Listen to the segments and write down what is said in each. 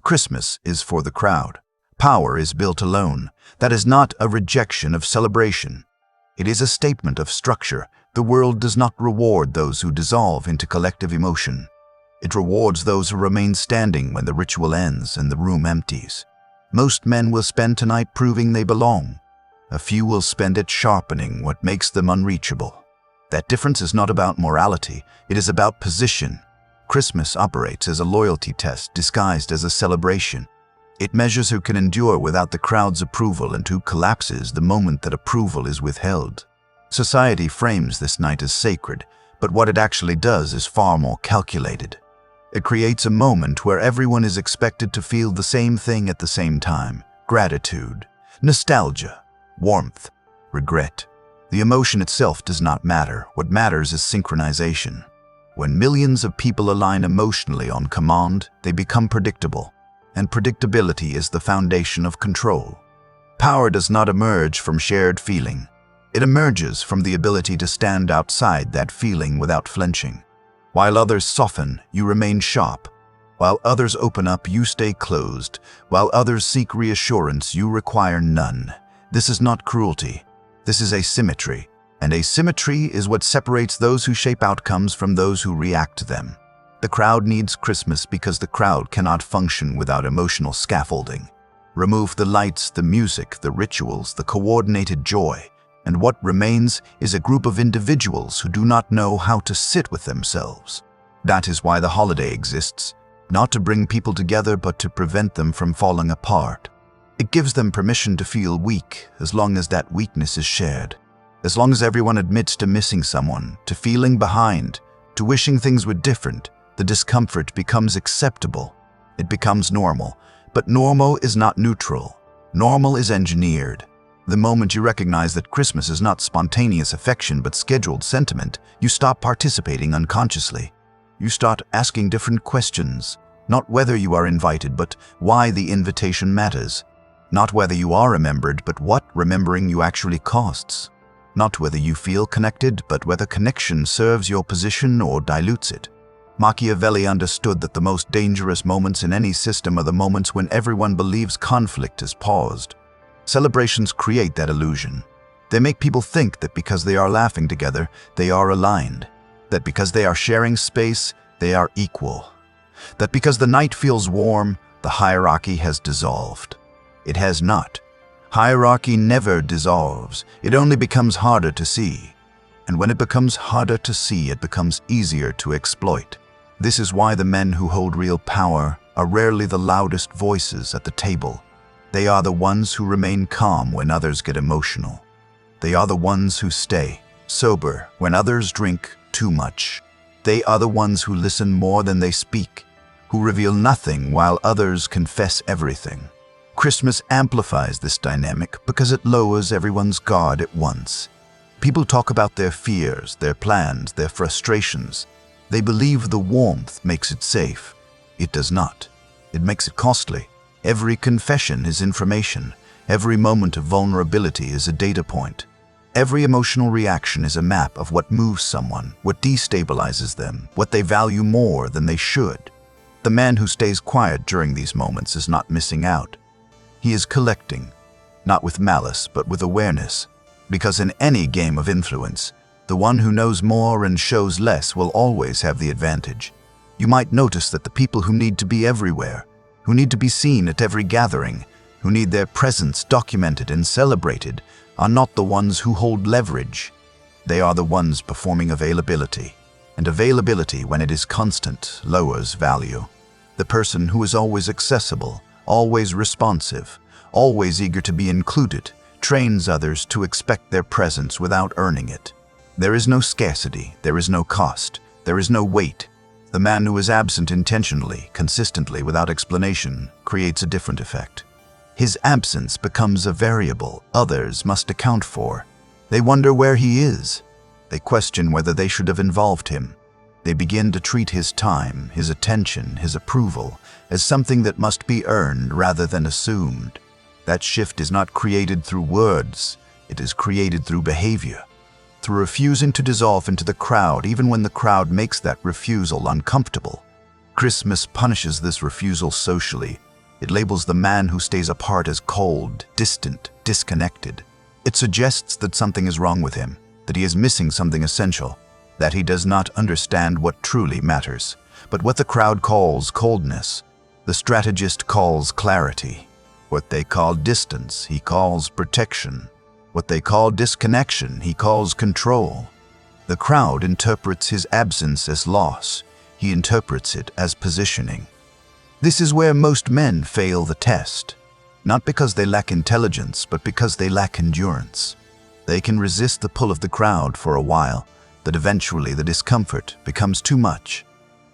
Christmas is for the crowd. Power is built alone. That is not a rejection of celebration. It is a statement of structure. The world does not reward those who dissolve into collective emotion. It rewards those who remain standing when the ritual ends and the room empties. Most men will spend tonight proving they belong. A few will spend it sharpening what makes them unreachable. That difference is not about morality, it is about position. Christmas operates as a loyalty test disguised as a celebration. It measures who can endure without the crowd's approval and who collapses the moment that approval is withheld. Society frames this night as sacred, but what it actually does is far more calculated. It creates a moment where everyone is expected to feel the same thing at the same time: gratitude, nostalgia, warmth, regret. The emotion itself does not matter. What matters is synchronization. When millions of people align emotionally on command, they become predictable, and predictability is the foundation of control. Power does not emerge from shared feeling. It emerges from the ability to stand outside that feeling without flinching. While others soften, you remain sharp. While others open up, you stay closed. While others seek reassurance, you require none. This is not cruelty. This is asymmetry. And asymmetry is what separates those who shape outcomes from those who react to them. The crowd needs Christmas because the crowd cannot function without emotional scaffolding. Remove the lights, the music, the rituals, the coordinated joy, and what remains is a group of individuals who do not know how to sit with themselves. That is why the holiday exists, not to bring people together but to prevent them from falling apart. It gives them permission to feel weak as long as that weakness is shared. As long as everyone admits to missing someone, to feeling behind, to wishing things were different, the discomfort becomes acceptable. It becomes normal. But normal is not neutral. Normal is engineered. The moment you recognize that Christmas is not spontaneous affection but scheduled sentiment, you stop participating unconsciously. You start asking different questions, not whether you are invited but why the invitation matters. Not whether you are remembered but what remembering you actually costs. Not whether you feel connected but whether connection serves your position or dilutes it. Machiavelli understood that the most dangerous moments in any system are the moments when everyone believes conflict is paused. Celebrations create that illusion. They make people think that because they are laughing together, they are aligned. That because they are sharing space, they are equal. That because the night feels warm, the hierarchy has dissolved. It has not. Hierarchy never dissolves. It only becomes harder to see. And when it becomes harder to see, it becomes easier to exploit. This is why the men who hold real power are rarely the loudest voices at the table. They are the ones who remain calm when others get emotional. They are the ones who stay sober when others drink too much. They are the ones who listen more than they speak, who reveal nothing while others confess everything. Christmas amplifies this dynamic because it lowers everyone's guard at once. People talk about their fears, their plans, their frustrations. They believe the warmth makes it safe. It does not. It makes it costly. Every confession is information. Every moment of vulnerability is a data point. Every emotional reaction is a map of what moves someone, what destabilizes them, what they value more than they should. The man who stays quiet during these moments is not missing out. He is collecting, not with malice but with awareness. Because in any game of influence, the one who knows more and shows less will always have the advantage. You might notice that the people who need to be everywhere, who need to be seen at every gathering, who need their presence documented and celebrated, are not the ones who hold leverage. They are the ones performing availability. And availability, when it is constant, lowers value. The person who is always accessible, always responsive, always eager to be included, trains others to expect their presence without earning it. There is no scarcity, there is no cost, there is no weight. The man who is absent intentionally, consistently, without explanation, creates a different effect. His absence becomes a variable others must account for. They wonder where he is. They question whether they should have involved him. They begin to treat his time, his attention, his approval as something that must be earned rather than assumed. That shift is not created through words, it is created through behavior. Through refusing to dissolve into the crowd even when the crowd makes that refusal uncomfortable. Christmas punishes this refusal socially. It labels the man who stays apart as cold, distant, disconnected. It suggests that something is wrong with him, that he is missing something essential, that he does not understand what truly matters. But what the crowd calls coldness, the strategist calls clarity. What they call distance, he calls protection. What they call disconnection, he calls control. The crowd interprets his absence as loss. He interprets it as positioning. This is where most men fail the test, not because they lack intelligence, but because they lack endurance. They can resist the pull of the crowd for a while, but eventually the discomfort becomes too much.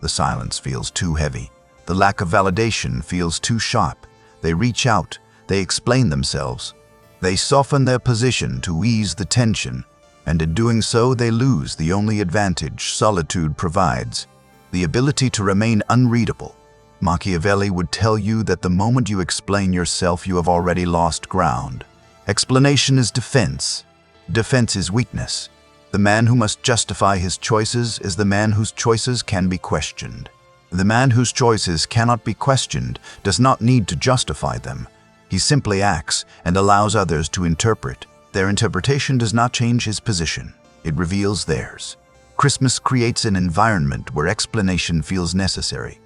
The silence feels too heavy. The lack of validation feels too sharp. They reach out. They explain themselves. They soften their position to ease the tension, and in doing so they lose the only advantage solitude provides, the ability to remain unreadable. Machiavelli would tell you that the moment you explain yourself, you have already lost ground. Explanation is defense. Defense is weakness. The man who must justify his choices is the man whose choices can be questioned. The man whose choices cannot be questioned does not need to justify them. He simply acts and allows others to interpret. Their interpretation does not change his position. It reveals theirs. Christmas creates an environment where explanation feels necessary,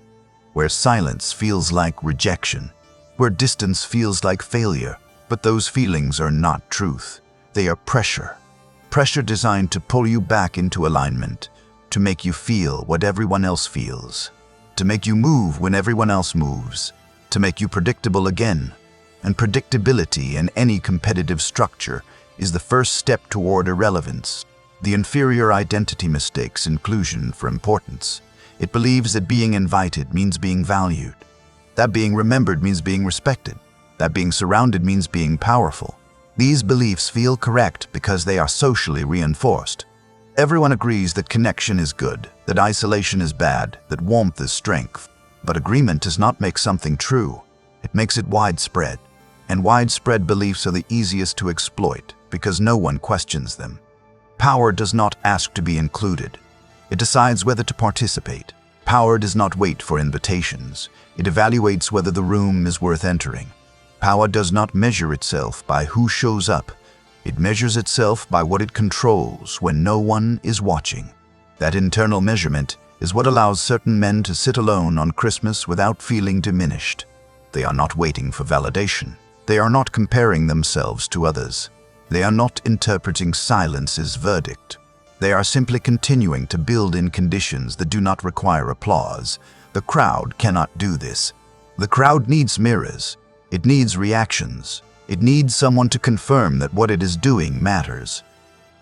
where silence feels like rejection, where distance feels like failure. But those feelings are not truth. They are pressure. Pressure designed to pull you back into alignment, to make you feel what everyone else feels, to make you move when everyone else moves, to make you predictable again. And predictability in any competitive structure is the first step toward irrelevance. The inferior identity mistakes inclusion for importance. It believes that being invited means being valued, that being remembered means being respected, that being surrounded means being powerful. These beliefs feel correct because they are socially reinforced. Everyone agrees that connection is good, that isolation is bad, that warmth is strength. But agreement does not make something true. It makes it widespread. And widespread beliefs are the easiest to exploit because no one questions them. Power does not ask to be included. It decides whether to participate. Power does not wait for invitations. It evaluates whether the room is worth entering. Power does not measure itself by who shows up. It measures itself by what it controls when no one is watching. That internal measurement is what allows certain men to sit alone on Christmas without feeling diminished. They are not waiting for validation. They are not comparing themselves to others. They are not interpreting silence as verdict. They are simply continuing to build in conditions that do not require applause. The crowd cannot do this. The crowd needs mirrors. It needs reactions. It needs someone to confirm that what it is doing matters.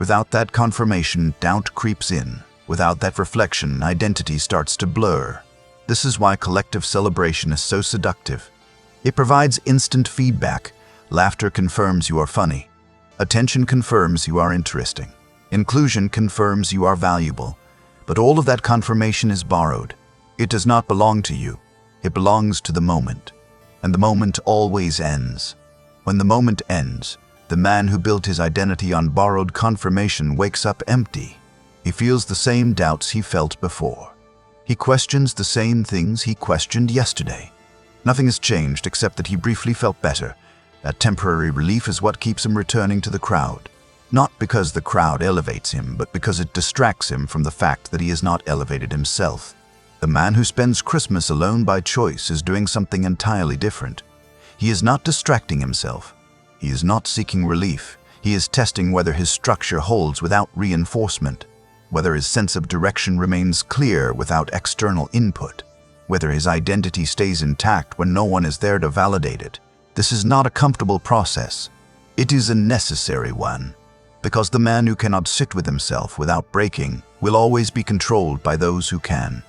Without that confirmation, doubt creeps in. Without that reflection, identity starts to blur. This is why collective celebration is so seductive. It provides instant feedback. Laughter confirms you are funny. Attention confirms you are interesting. Inclusion confirms you are valuable. But all of that confirmation is borrowed. It does not belong to you. It belongs to the moment. And the moment always ends. When the moment ends, the man who built his identity on borrowed confirmation wakes up empty. He feels the same doubts he felt before. He questions the same things he questioned yesterday. Nothing has changed except that he briefly felt better. That temporary relief is what keeps him returning to the crowd. Not because the crowd elevates him, but because it distracts him from the fact that he is not elevated himself. The man who spends Christmas alone by choice is doing something entirely different. He is not distracting himself. He is not seeking relief. He is testing whether his structure holds without reinforcement, whether his sense of direction remains clear without external input, whether his identity stays intact when no one is there to validate it. This is not a comfortable process. It is a necessary one, because the man who cannot sit with himself without breaking will always be controlled by those who can.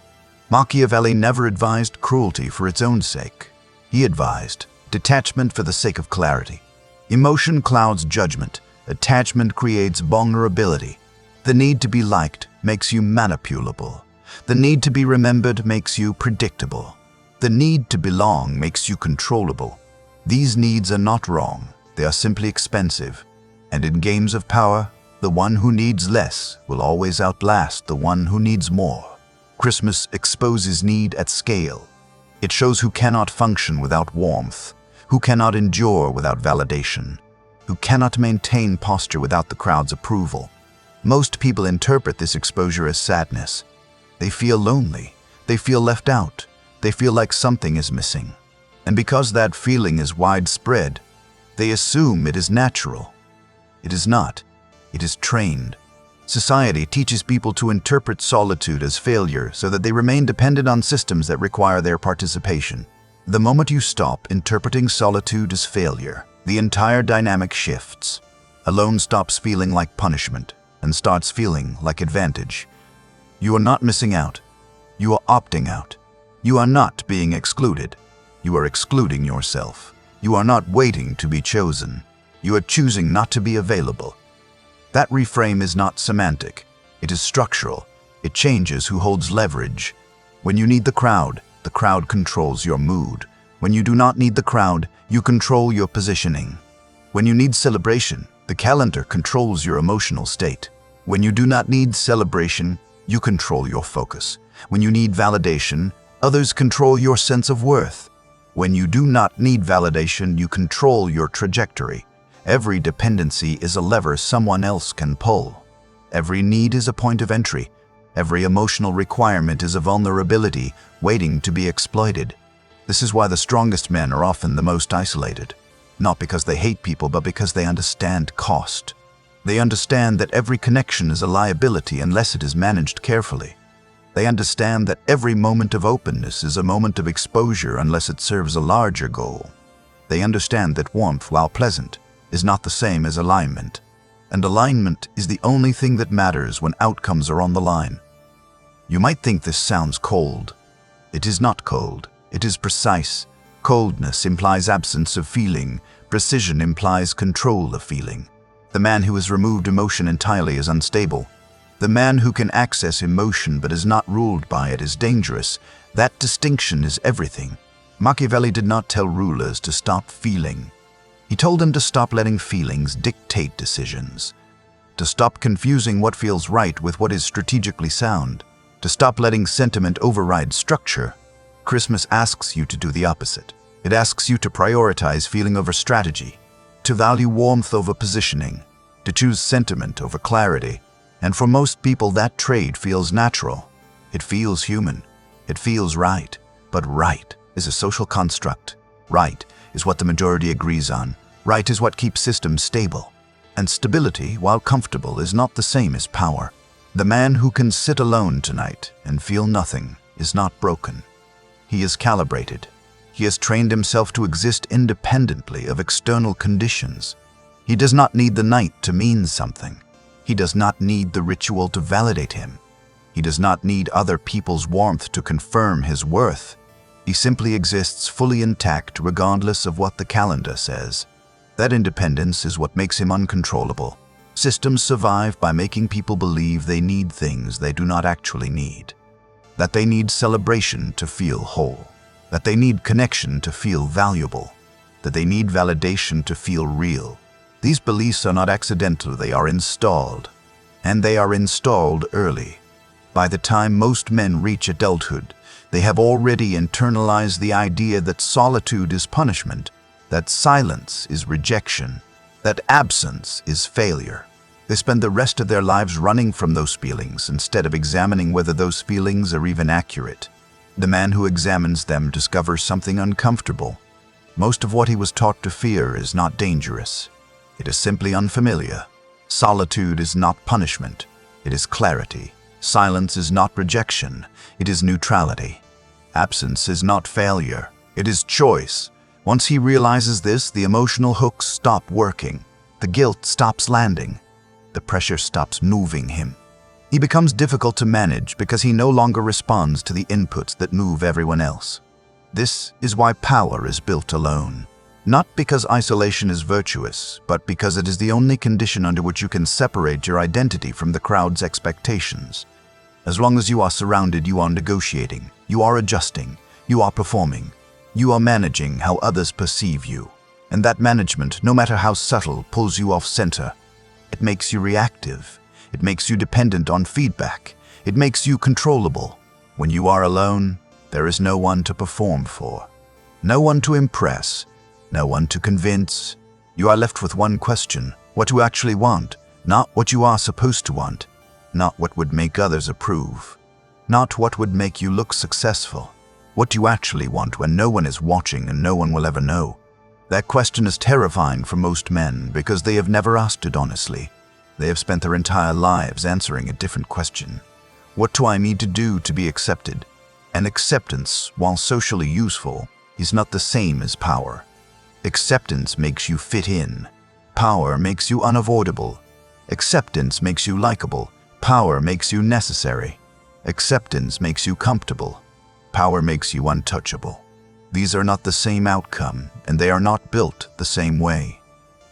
Machiavelli never advised cruelty for its own sake. He advised detachment for the sake of clarity. Emotion clouds judgment. Attachment creates vulnerability. The need to be liked makes you manipulable. The need to be remembered makes you predictable. The need to belong makes you controllable. These needs are not wrong. They are simply expensive. And in games of power, the one who needs less will always outlast the one who needs more. Christmas exposes need at scale. It shows who cannot function without warmth, who cannot endure without validation, who cannot maintain posture without the crowd's approval. Most people interpret this exposure as sadness. They feel lonely, they feel left out, they feel like something is missing. And because that feeling is widespread, they assume it is natural. It is not. It is trained. Society teaches people to interpret solitude as failure so that they remain dependent on systems that require their participation. The moment you stop interpreting solitude as failure, the entire dynamic shifts. Alone stops feeling like punishment and starts feeling like advantage. You are not missing out. You are opting out. You are not being excluded. You are excluding yourself. You are not waiting to be chosen. You are choosing not to be available. That reframe is not semantic. It is structural. It changes who holds leverage. When you need the crowd controls your mood. When you do not need the crowd, you control your positioning. When you need celebration, the calendar controls your emotional state. When you do not need celebration, you control your focus. When you need validation, others control your sense of worth. When you do not need validation, you control your trajectory. Every dependency is a lever someone else can pull. Every need is a point of entry. Every emotional requirement is a vulnerability waiting to be exploited. This is why the strongest men are often the most isolated. Not because they hate people, but because they understand cost. They understand that every connection is a liability unless it is managed carefully. They understand that every moment of openness is a moment of exposure unless it serves a larger goal. They understand that warmth, while pleasant, is not the same as alignment. And alignment is the only thing that matters when outcomes are on the line. You might think this sounds cold. It is not cold. It is precise. Coldness implies absence of feeling. Precision implies control of feeling. The man who has removed emotion entirely is unstable. The man who can access emotion but is not ruled by it is dangerous. That distinction is everything. Machiavelli did not tell rulers to stop feeling. He told them to stop letting feelings dictate decisions, to stop confusing what feels right with what is strategically sound, to stop letting sentiment override structure. Christmas asks you to do the opposite. It asks you to prioritize feeling over strategy, to value warmth over positioning, to choose sentiment over clarity. And for most people, that trade feels natural. It feels human. It feels right. But right is a social construct. Right is what the majority agrees on. Right is what keeps systems stable. And stability, while comfortable, is not the same as power. The man who can sit alone tonight and feel nothing is not broken. He is calibrated. He has trained himself to exist independently of external conditions. He does not need the night to mean something. He does not need the ritual to validate him. He does not need other people's warmth to confirm his worth. He simply exists fully intact regardless of what the calendar says. That independence is what makes him uncontrollable. Systems survive by making people believe they need things they do not actually need. That they need celebration to feel whole. That they need connection to feel valuable. That they need validation to feel real. These beliefs are not accidental, they are installed. And they are installed early. By the time most men reach adulthood, they have already internalized the idea that solitude is punishment, that silence is rejection, that absence is failure. They spend the rest of their lives running from those feelings instead of examining whether those feelings are even accurate. The man who examines them discovers something uncomfortable. Most of what he was taught to fear is not dangerous. It is simply unfamiliar. Solitude is not punishment. It is clarity. Silence is not rejection. It is neutrality. Absence is not failure. It is choice. Once he realizes this, the emotional hooks stop working. The guilt stops landing. The pressure stops moving him. He becomes difficult to manage because he no longer responds to the inputs that move everyone else. This is why power is built alone. Not because isolation is virtuous, but because it is the only condition under which you can separate your identity from the crowd's expectations. As long as you are surrounded, you are negotiating, you are adjusting, you are performing, you are managing how others perceive you. And that management, no matter how subtle, pulls you off center. It makes you reactive. It makes you dependent on feedback. It makes you controllable. When you are alone, There is no one to perform for, no one to impress, no one to convince. You are left with one question: what you actually want, not what you are supposed to want, not what would make others approve, not what would make you look successful. What you actually want when no one is watching and no one will ever know. That question is terrifying for most men because they have never asked it honestly. They have spent their entire lives answering a different question. What do I need to do to be accepted? And acceptance, while socially useful, is not the same as power. Acceptance makes you fit in. Power makes you unavoidable. Acceptance makes you likable. Power makes you necessary. Acceptance makes you comfortable. Power makes you untouchable. These are not the same outcome, and they are not built the same way.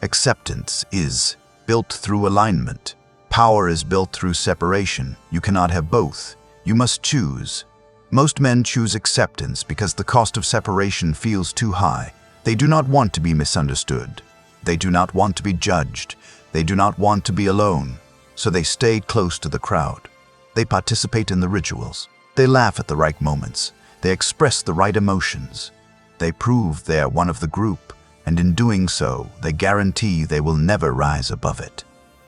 Acceptance is built through alignment. Power is built through separation. You cannot have both. You must choose. Most men choose acceptance because the cost of separation feels too high. They do not want to be misunderstood. They do not want to be judged. They do not want to be alone. So they stay close to the crowd. They participate in the rituals. They laugh at the right moments. They express the right emotions. They prove they are one of the group, and in doing so, they guarantee they will never rise above it.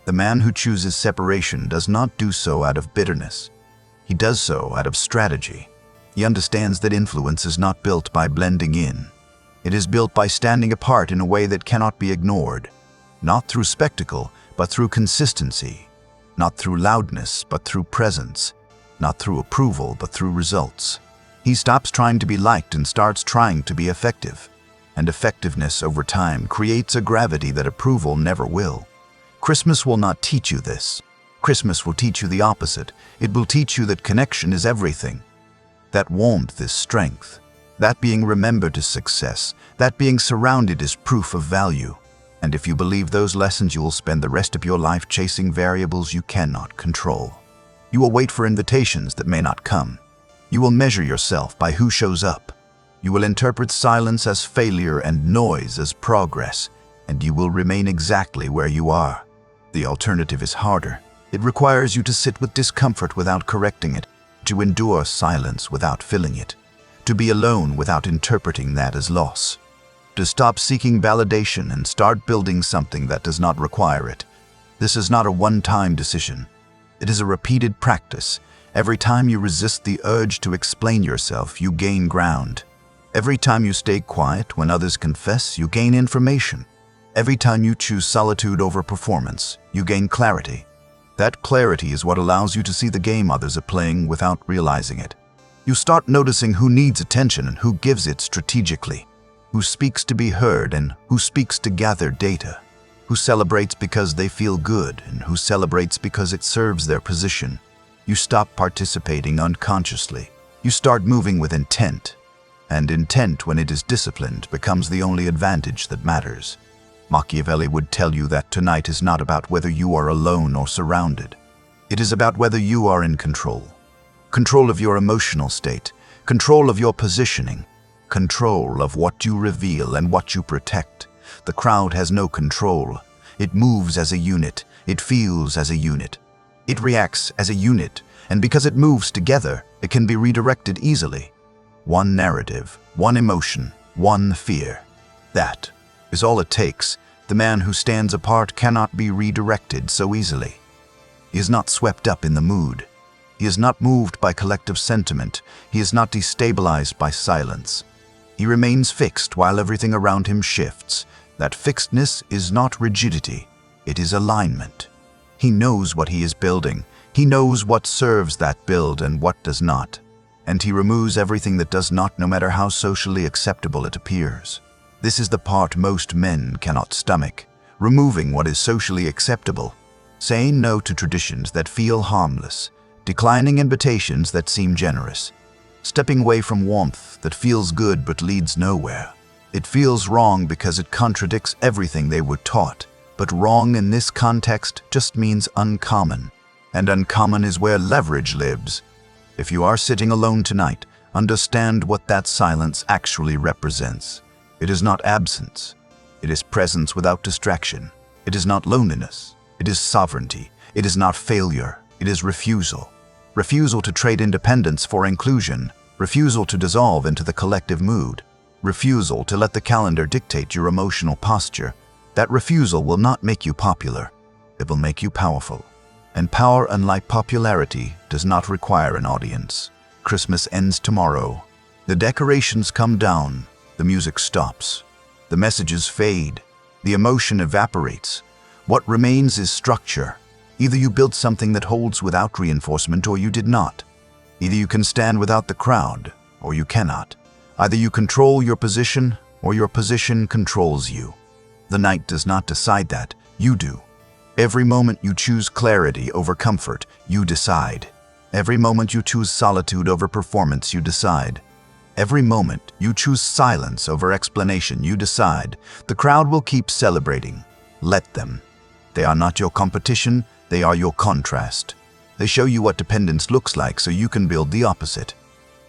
The man who chooses separation does not do so out of bitterness. He does so out of strategy. He understands that influence is not built by blending in. It is built by standing apart in a way that cannot be ignored, not through spectacle, but through consistency, not through loudness, but through presence, not through approval, but through results. He stops trying to be liked and starts trying to be effective. And effectiveness over time creates a gravity that approval never will. Christmas will not teach you this. Christmas will teach you the opposite. It will teach you that connection is everything. That warmth is strength. That being remembered is success. That being surrounded is proof of value. And if you believe those lessons, you will spend the rest of your life chasing variables you cannot control. You will wait for invitations that may not come. You will measure yourself by who shows up. You will interpret silence as failure and noise as progress, and you will remain exactly where you are. The alternative is harder. It requires you to sit with discomfort without correcting it, to endure silence without filling it, to be alone without interpreting that as loss, to stop seeking validation and start building something that does not require it. This is not a one-time decision. It is a repeated practice. Every time you resist the urge to explain yourself, you gain ground. Every time you stay quiet when others confess, you gain information. Every time you choose solitude over performance, you gain clarity. That clarity is what allows you to see the game others are playing without realizing it. You start noticing who needs attention and who gives it strategically, who speaks to be heard and who speaks to gather data, who celebrates because they feel good and who celebrates because it serves their position. You stop participating unconsciously. You start moving with intent. And intent, when it is disciplined, becomes the only advantage that matters. Machiavelli would tell you that tonight is not about whether you are alone or surrounded. It is about whether you are in control. Control of your emotional state, control of your positioning, control of what you reveal and what you protect. The crowd has no control. It moves as a unit. It feels as a unit. It reacts as a unit, and because it moves together, it can be redirected easily. One narrative, one emotion, one fear. That is all it takes. The man who stands apart cannot be redirected so easily. He is not swept up in the mood. He is not moved by collective sentiment. He is not destabilized by silence. He remains fixed while everything around him shifts. That fixedness is not rigidity. It is alignment. He knows what he is building. He knows what serves that build and what does not. And he removes everything that does not, no matter how socially acceptable it appears. This is the part most men cannot stomach, removing what is socially acceptable, saying no to traditions that feel harmless, declining invitations that seem generous, stepping away from warmth that feels good but leads nowhere. It feels wrong because it contradicts everything they were taught, but wrong in this context just means uncommon, and uncommon is where leverage lives. If you are sitting alone tonight, understand what that silence actually represents. It is not absence. It is presence without distraction. It is not loneliness. It is sovereignty. It is not failure. It is refusal. Refusal to trade independence for inclusion. refusal to dissolve into the collective mood, refusal to let the calendar dictate your emotional posture. That refusal will not make you popular. It will make you powerful. And power, unlike popularity, does not require an audience. Christmas ends tomorrow. The decorations come down. The music stops. The messages fade. The emotion evaporates. What remains is structure. Either you built something that holds without reinforcement, or you did not. Either you can stand without the crowd, or you cannot. Either you control your position, or your position controls you. The night does not decide that. You do. Every moment you choose clarity over comfort, you decide. Every moment you choose solitude over performance, you decide. Every moment you choose silence over explanation, you decide. The crowd will keep celebrating. Let them. They are not your competition, they are your contrast. They show you what dependence looks like so you can build the opposite.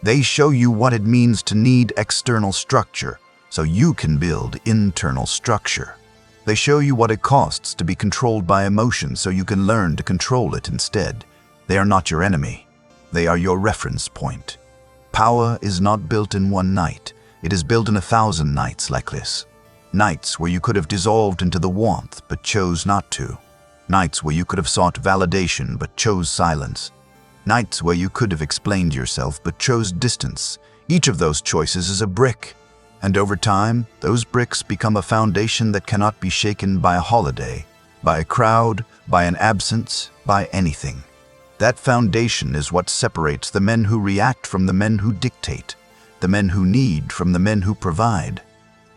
They show you what it means to need external structure so you can build internal structure. They show you what it costs to be controlled by emotion so you can learn to control it instead. They are not your enemy. They are your reference point. Power is not built in one night. It is built in 1,000 nights like this. Nights where you could have dissolved into the warmth but chose not to. Nights where you could have sought validation but chose silence. Nights where you could have explained yourself but chose distance. Each of those choices is a brick. And over time, those bricks become a foundation that cannot be shaken by a holiday, by a crowd, by an absence, by anything. That foundation is what separates the men who react from the men who dictate, the men who need from the men who provide,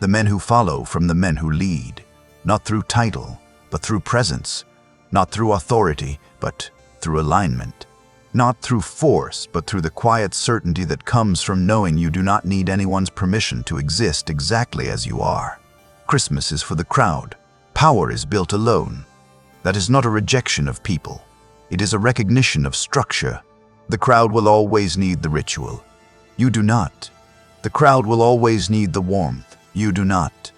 the men who follow from the men who lead, not through title, but through presence, not through authority, but through alignment. Not through force, but through the quiet certainty that comes from knowing you do not need anyone's permission to exist exactly as you are. Christmas is for the crowd. Power is built alone. That is not a rejection of people. It is a recognition of structure. The crowd will always need the ritual. You do not. The crowd will always need the warmth. You do not.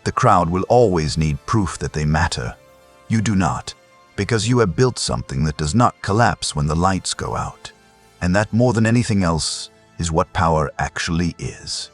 The crowd will always need proof that they matter. You do not. Because you have built something that does not collapse when the lights go out. And that, more than anything else, is what power actually is.